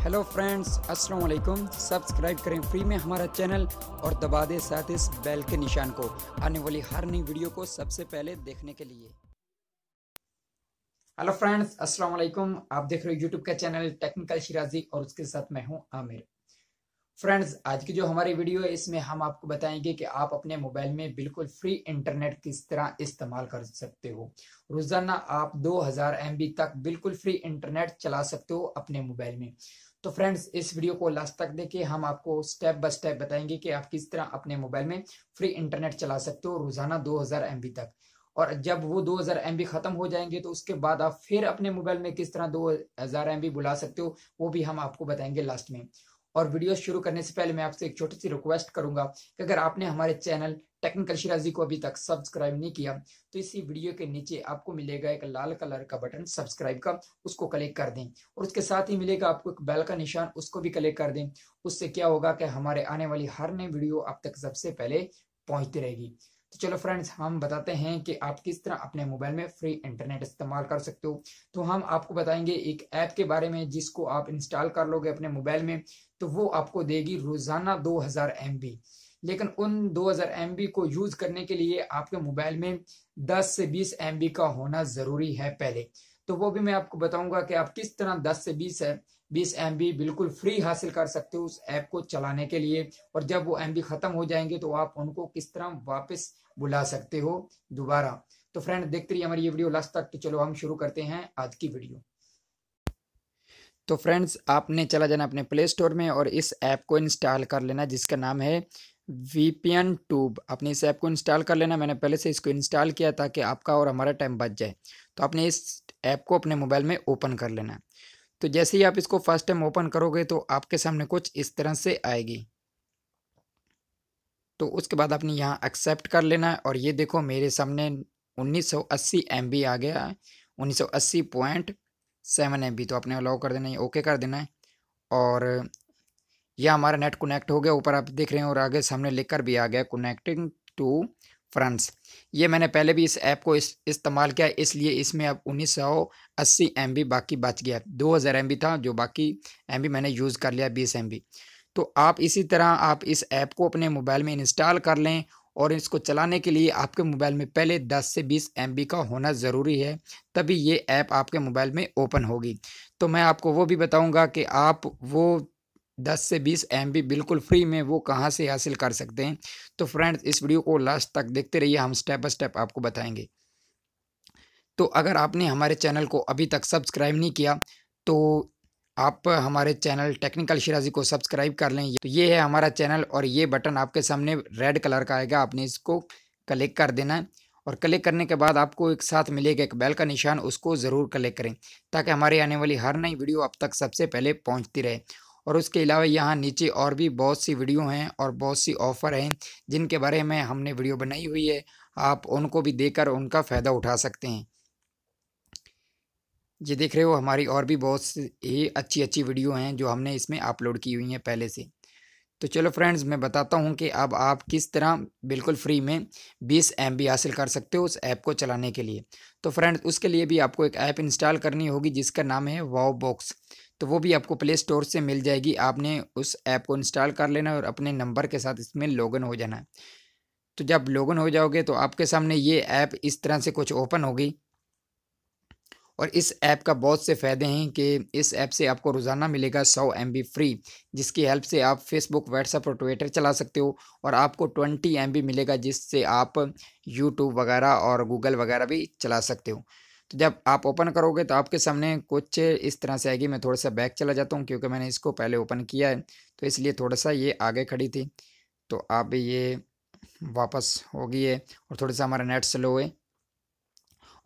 Hello friends, अस्सलाम वालेकुम। Subscribe करें फ्री में हमारा चैनल और दबा दें साथ इस बेल के निशान को आने वाली हर नई वीडियो को सबसे पहले देखने के लिए। हेलो फ्रेंड्स, अस्सलाम वालेकुम। आप देख रहे हो यूट्यूब का चैनल टेक्निकल शिराजी और उसके साथ मैं हूं आमिर। फ्रेंड्स, आज की जो हमारी वीडियो है इसमें हम आपको बताएंगे कि आप अपने मोबाइल में बिल्कुल फ्री इंटरनेट किस तरह इस्तेमाल कर सकते हो। रोजाना आप 2000 MB तक बिल्कुल फ्री इंटरनेट चला सकते हो अपने मोबाइल में। तो फ्रेंड्स, इस वीडियो को लास्ट तक देखिए। हम आपको स्टेप बाय स्टेप बताएंगे कि आप किस तरह अपने मोबाइल में फ्री इंटरनेट चला सकते हो रोजाना 2000 MB तक। और जब वो 2000 MB खत्म हो जाएंगे तो उसके बाद आप फिर अपने मोबाइल में किस तरह 2000 MB बुला सकते हो, वो भी हम आपको बताएंगे लास्ट में। और वीडियो शुरू करने से पहले मैं आपसे एक छोटी सी रिक्वेस्ट करूंगा कि अगर आपने हमारे चैनल टेक्निकल शिराजी को अभी तक सब्सक्राइब नहीं किया तो इसी वीडियो के नीचे आपको मिलेगा एक लाल कलर का बटन सब्सक्राइब का, उसको क्लिक कर दें। और उसके साथ ही मिलेगा आपको एक बेल का निशान, उसको भी क्लिक कर दें। उससे क्या होगा कि हमारे आने वाली हर नई वीडियो आप तक सबसे पहले पहुंचती रहेगी। तो चलो फ्रेंड्स, हम बताते हैं कि आप किस तरह अपने मोबाइल में फ्री इंटरनेट इस्तेमाल कर सकते हो। तो हम आपको बताएंगे एक ऐप के बारे में जिसको आप इंस्टॉल कर लोगे अपने मोबाइल में, तो वो आपको देगी रोजाना 2000 MB। लेकिन उन 2000 MB को यूज करने के लिए आपके मोबाइल में 10 से 20 MB का होना जरूरी है पहले। तो वो भी मैं आपको बताऊंगा कि आप किस तरह 10 से 20 MB बिल्कुल फ्री हासिल कर सकते हो उस ऐप को चलाने के लिए। और जब वो MB खत्म हो जाएंगे तो आप उनको किस तरह वापस बुला सकते हो दोबारा। तो फ्रेंड, देखते रहिए हमारी ये वीडियो लास्ट तक। तो चलो हम शुरू करते हैं आज की वीडियो। तो फ्रेंड्स, आपने चला जाना अपने प्ले स्टोर में और इस ऐप को इंस्टॉल कर लेना जिसका नाम है VPN ट्यूब। आपने इस ऐप को इंस्टॉल कर लेना। मैंने पहले से इसको इंस्टॉल किया ताकि आपका और हमारा टाइम बच जाए। तो आपने इस ऐप को अपने मोबाइल में ओपन कर लेना। तो जैसे ही आप इसको फर्स्ट टाइम ओपन करोगे तो आपके सामने कुछ इस तरह से आएगी। तो उसके बाद आपने यहाँ एक्सेप्ट कर लेना है। और ये देखो मेरे सामने 1980 MB आ गया है, 1980.7 MB। तो आपने अलाउ कर देना है, ओके कर देना है। और यह हमारा नेट कनेक्ट हो गया, ऊपर आप देख रहे हैं। और आगे सामने लिखकर भी आ गया कनेक्टिंग टू फ्रांस। ये मैंने पहले भी इस ऐप को इस्तेमाल किया, इसलिए इसमें अब 1980 MB बाकी बच गया। 2000 MB था जो बाकी MB मैंने यूज़ कर लिया, 20 MB। तो आप इसी तरह आप इस ऐप को अपने मोबाइल में इंस्टॉल कर लें। और इसको चलाने के लिए आपके मोबाइल में पहले 10 से 20 MB का होना ज़रूरी है, तभी ये ऐप आपके मोबाइल में ओपन होगी। तो मैं आपको वो भी बताऊंगा कि आप वो 10 से 20 MB बिल्कुल फ्री में वो कहाँ से हासिल कर सकते हैं। तो फ्रेंड्स, इस वीडियो को लास्ट तक देखते रहिए, हम स्टेप बाय स्टेप आपको बताएंगे। तो अगर आपने हमारे चैनल को अभी तक सब्सक्राइब नहीं किया तो आप हमारे चैनल टेक्निकल शिराजी को सब्सक्राइब कर लें। तो ये है हमारा चैनल और ये बटन आपके सामने रेड कलर का आएगा, आपने इसको क्लिक कर देना है। और क्लिक करने के बाद आपको एक साथ मिलेगा एक बेल का निशान, उसको ज़रूर क्लिक करें ताकि हमारी आने वाली हर नई वीडियो आप तक सबसे पहले पहुंचती रहे। और उसके अलावा यहाँ नीचे और भी बहुत सी वीडियो हैं और बहुत सी ऑफ़र हैं जिनके बारे में हमने वीडियो बनाई हुई है। आप उनको भी देखकर उनका फ़ायदा उठा सकते हैं। ये देख रहे हो हमारी और भी बहुत सी अच्छी अच्छी वीडियो हैं जो हमने इसमें अपलोड की हुई हैं पहले से। तो चलो फ्रेंड्स, मैं बताता हूँ कि अब आप किस तरह बिल्कुल फ्री में 20 MB हासिल कर सकते हो उस ऐप को चलाने के लिए। तो फ्रेंड्स, उसके लिए भी आपको एक ऐप इंस्टॉल करनी होगी जिसका नाम है वाओ बॉक्स। तो वो भी आपको प्ले स्टोर से मिल जाएगी। आपने उस ऐप को इंस्टॉल कर लेना और अपने नंबर के साथ इसमें लॉगिन हो जाना है। तो जब लॉगिन हो जाओगे तो आपके सामने ये ऐप इस तरह से कुछ ओपन होगी। और इस ऐप का बहुत से फ़ायदे हैं कि इस ऐप से आपको रोज़ाना मिलेगा 100 MB फ्री, जिसकी हेल्प से आप फेसबुक, व्हाट्सएप और ट्विटर चला सकते हो। और आपको 20 MB मिलेगा जिससे आप यूट्यूब वगैरह और गूगल वगैरह भी चला सकते हो। तो जब आप ओपन करोगे तो आपके सामने कुछ इस तरह से आएगी। मैं थोड़ा सा बैक चला जाता हूँ क्योंकि मैंने इसको पहले ओपन किया है, तो इसलिए थोड़ा सा ये आगे खड़ी थी। तो अब ये वापस हो गई है और थोड़ा सा हमारा नेट स्लो है।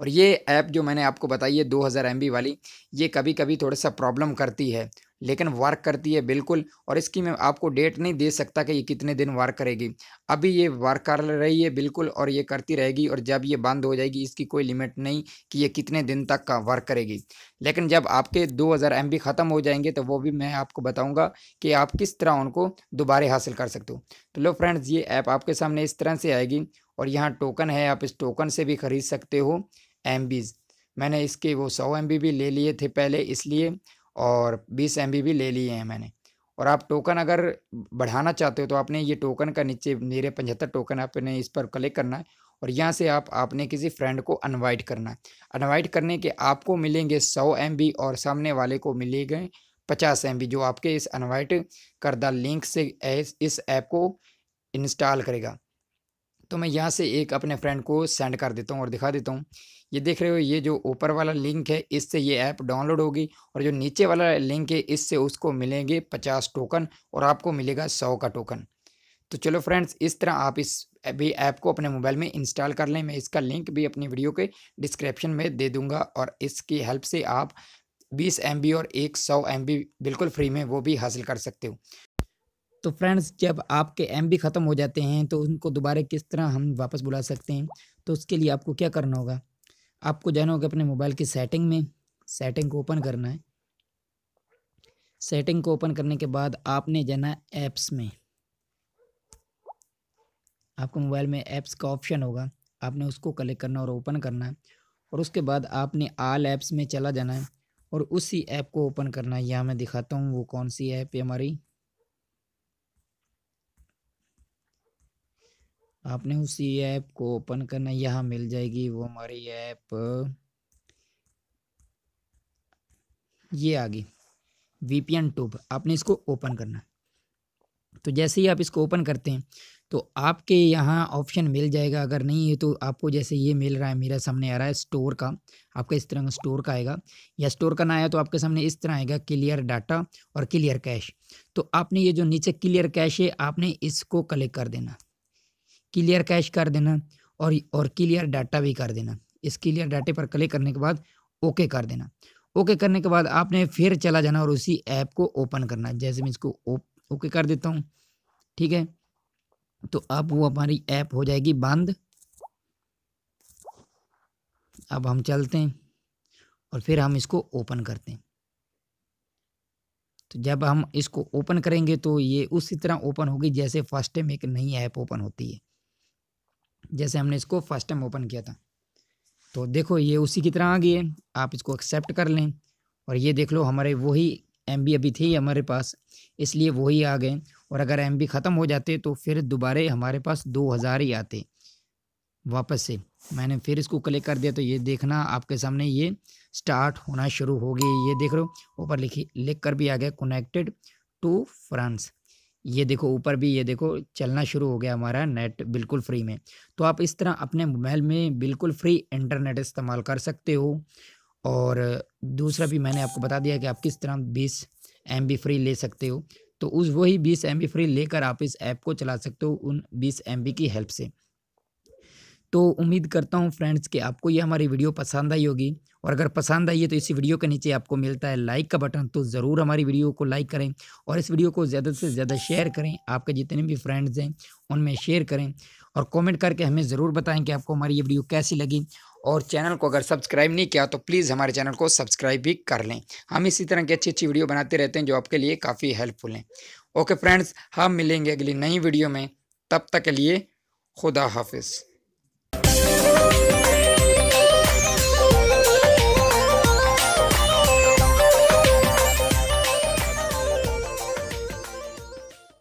और ये ऐप जो मैंने आपको बताई है 2000 MB वाली, ये कभी कभी थोड़ा सा प्रॉब्लम करती है लेकिन वर्क करती है बिल्कुल। और इसकी मैं आपको डेट नहीं दे सकता कि ये कितने दिन वर्क करेगी। अभी ये वर्क कर रही है बिल्कुल और ये करती रहेगी। और जब ये बंद हो जाएगी इसकी कोई लिमिट नहीं कि ये कितने दिन तक का वर्क करेगी। लेकिन जब आपके 2000 MB ख़त्म हो जाएंगे तो वो भी मैं आपको बताऊँगा कि आप किस तरह उनको दोबारा हासिल कर सकते हो। तो लो फ्रेंड्स, ये ऐप आपके सामने इस तरह से आएगी और यहाँ टोकन है, आप इस टोकन से भी खरीद सकते हो MBs। मैंने इसके वो 100 MB भी ले लिए थे पहले, इसलिए। और 20 MB भी ले लिए हैं मैंने। और आप टोकन अगर बढ़ाना चाहते हो तो आपने ये टोकन का नीचे मेरे 75 टोकन आपने इस पर क्लिक करना है और यहाँ से आपने किसी फ्रेंड को इनवाइट करना है। इनवाइट करने के आपको मिलेंगे 100 MB और सामने वाले को मिलेंगे 50 MB, जो आपके इस इनवाइट करदा लिंक से इस ऐप को इंस्टॉल करेगा। तो मैं यहाँ से एक अपने फ्रेंड को सेंड कर देता हूँ और दिखा देता हूँ। ये देख रहे हो, ये जो ऊपर वाला लिंक है इससे ये ऐप डाउनलोड होगी और जो नीचे वाला लिंक है इससे उसको मिलेंगे 50 टोकन और आपको मिलेगा 100 का टोकन। तो चलो फ्रेंड्स, इस तरह आप इस भी ऐप को अपने मोबाइल में इंस्टॉल कर लें। मैं इसका लिंक भी अपनी वीडियो के डिस्क्रिप्शन में दे दूंगा और इसकी हेल्प से आप 20 MB और एक 100 MB बिल्कुल फ्री में वो भी हासिल कर सकते हो। तो फ्रेंड्स, जब आपके MB ख़त्म हो जाते हैं तो उनको दोबारा किस तरह हम वापस बुला सकते हैं, तो उसके लिए आपको क्या करना होगा, आपको जाना होगा अपने मोबाइल की सेटिंग में, सेटिंग को ओपन करना है। सेटिंग को ओपन करने के बाद आपने जाना है ऐप्स में। आपको मोबाइल में ऐप्स का ऑप्शन होगा, आपने उसको क्लिक करना और ओपन करना है और उसके बाद आपने ऑल ऐप्स में चला जाना है और उसी ऐप को ओपन करना है। यहाँ मैं दिखाता हूँ वो कौन सी ऐप है हमारी। आपने उसी ऐप को ओपन करना, यहाँ मिल जाएगी वो हमारी ऐप, ये आ गई VPN ट्यूब। आपने इसको ओपन करना। तो जैसे ही आप इसको ओपन करते हैं तो आपके यहाँ ऑप्शन मिल जाएगा, अगर नहीं है तो आपको जैसे ये मिल रहा है, मेरे सामने आ रहा है स्टोर का, आपका इस तरह का स्टोर का आएगा, या स्टोर का ना आया तो आपके सामने इस तरह आएगा क्लियर डाटा और क्लियर कैश। तो आपने ये जो नीचे क्लियर कैश है आपने इसको क्लिक कर देना, क्लियर कैश कर देना और क्लियर डाटा भी कर देना। इस क्लियर डाटे पर क्लिक करने के बाद ओके कर देना। ओके करने के बाद आपने फिर चला जाना और उसी ऐप को ओपन करना। जैसे मैं इसको ओके कर देता हूँ, ठीक है, तो अब वो हमारी ऐप हो जाएगी बंद। अब हम चलते हैं और फिर हम इसको ओपन करते हैं। तो जब हम इसको ओपन करेंगे तो ये उसी तरह ओपन होगी जैसे फर्स्ट टाइम एक नई ऐप ओपन होती है, जैसे हमने इसको फर्स्ट टाइम ओपन किया था। तो देखो ये उसी की तरह आ गई है, आप इसको एक्सेप्ट कर लें और ये देख लो हमारे वही MB अभी थे हमारे पास, इसलिए वही आ गए। और अगर MB ख़त्म हो जाते तो फिर दोबारे हमारे पास 2000 ही आते वापस से। मैंने फिर इसको क्लिक कर दिया तो ये देखना आपके सामने ये स्टार्ट होना शुरू हो गई। ये देख रहे हो ऊपर लिख कर भी आ गया कनेक्टेड टू फ्रांस। ये देखो ऊपर भी, ये देखो चलना शुरू हो गया हमारा नेट बिल्कुल फ्री में। तो आप इस तरह अपने मोबाइल में बिल्कुल फ्री इंटरनेट इस्तेमाल कर सकते हो। और दूसरा भी मैंने आपको बता दिया कि आप किस तरह 20 MB फ्री ले सकते हो। तो उस वही 20 MB फ्री लेकर आप इस ऐप को चला सकते हो उन 20 MB की हेल्प से। तो उम्मीद करता हूँ फ्रेंड्स कि आपको ये हमारी वीडियो पसंद आई होगी, और अगर पसंद आई है तो इसी वीडियो के नीचे आपको मिलता है लाइक का बटन, तो ज़रूर हमारी वीडियो को लाइक करें और इस वीडियो को ज़्यादा से ज़्यादा शेयर करें। आपके जितने भी फ्रेंड्स हैं उनमें शेयर करें और कमेंट करके हमें ज़रूर बताएं कि आपको हमारी ये वीडियो कैसी लगी। और चैनल को अगर सब्सक्राइब नहीं किया तो प्लीज़ हमारे चैनल को सब्सक्राइब भी कर लें। हम इसी तरह की अच्छी अच्छी वीडियो बनाते रहते हैं जो आपके लिए काफ़ी हेल्पफुल हैं। ओके फ्रेंड्स, हम मिलेंगे अगली नई वीडियो में, तब तक के लिए खुदा हाफिज़।